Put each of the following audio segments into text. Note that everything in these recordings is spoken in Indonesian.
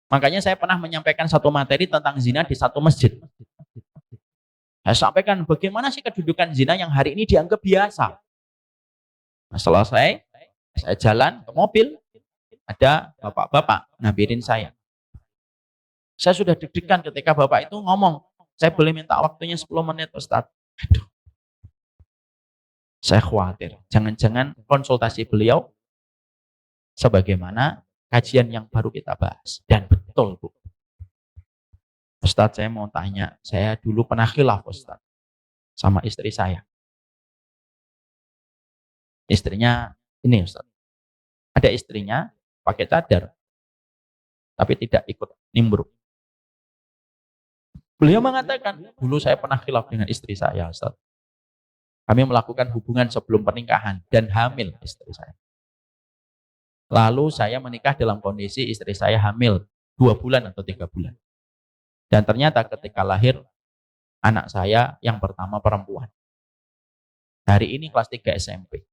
Makanya saya pernah menyampaikan satu materi tentang zina di satu masjid. Saya sampaikan bagaimana sih kedudukan zina yang hari ini dianggap biasa. Nah, selesai, saya jalan ke mobil, ada bapak-bapak nabirin saya. Saya sudah deg-degan ketika bapak itu ngomong, saya boleh minta waktunya 10 menit Ustaz. Aduh, saya khawatir, jangan-jangan konsultasi beliau sebagaimana kajian yang baru kita bahas. Dan betul, Bu. Ustaz, saya mau tanya, saya dulu pernah khilaf Ustaz sama istri saya. Istrinya ini Ustaz, ada istrinya pakai cadar, tapi tidak ikut nimbrung. Beliau mengatakan, dulu saya pernah khilaf dengan istri saya Ustaz. Kami melakukan hubungan sebelum pernikahan dan hamil istri saya. Lalu saya menikah dalam kondisi istri saya hamil 2 bulan atau 3 bulan. Dan ternyata ketika lahir, anak saya yang pertama perempuan. Hari ini kelas 3 SMP.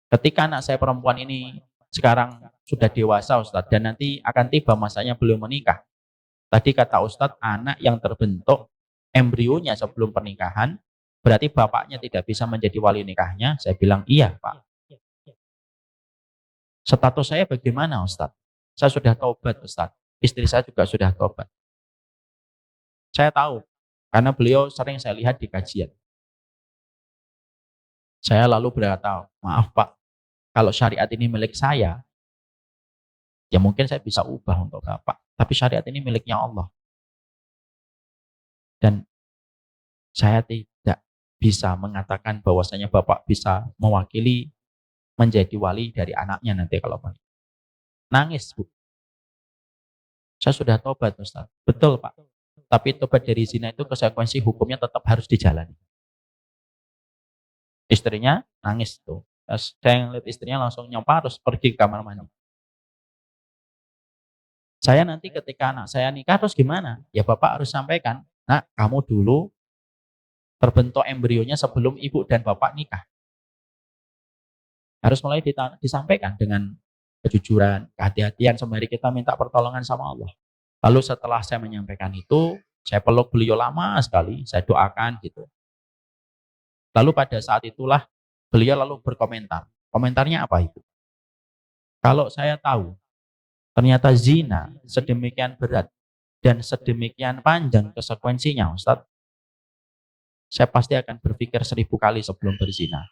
Ketika anak saya perempuan ini sekarang sudah dewasa Ustadz, dan nanti akan tiba masanya belum menikah. Tadi kata Ustadz, anak yang terbentuk embrionya sebelum pernikahan, berarti bapaknya tidak bisa menjadi wali nikahnya. Saya bilang, iya Pak. Status saya bagaimana Ustadz? Saya sudah tobat Ustadz. Istri saya juga sudah tobat. Saya tahu, karena beliau sering saya lihat di kajian. Saya lalu berkata, maaf Pak, kalau syariat ini milik saya, ya mungkin saya bisa ubah untuk Bapak. Tapi syariat ini miliknya Allah. Dan saya tidak bisa mengatakan bahwasanya Bapak bisa mewakili menjadi wali dari anaknya nanti kalau menikah. Nangis, Bu. Saya sudah tobat, Ustaz. Betul, Pak. Tapi tobat dari zina itu konsekuensi hukumnya tetap harus dijalani. Istrinya nangis tuh. Saya ngeliat istrinya langsung nyapa harus pergi ke kamar mandi. Saya nanti ketika anak saya nikah terus gimana? Ya Bapak harus sampaikan, nah kamu dulu terbentuk embrionya sebelum ibu dan bapak nikah. Harus mulai disampaikan dengan kejujuran, kehati-hatian sembari kita minta pertolongan sama Allah. Lalu setelah saya menyampaikan itu, saya peluk beliau lama sekali, saya doakan gitu. Lalu pada saat itulah beliau lalu berkomentar. Komentarnya apa itu? Kalau saya tahu ternyata zina sedemikian berat dan sedemikian panjang konsekuensinya, Ustadz, saya pasti akan berpikir 1000 kali sebelum berzina.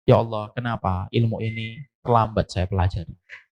Ya Allah, kenapa ilmu ini terlambat saya pelajari?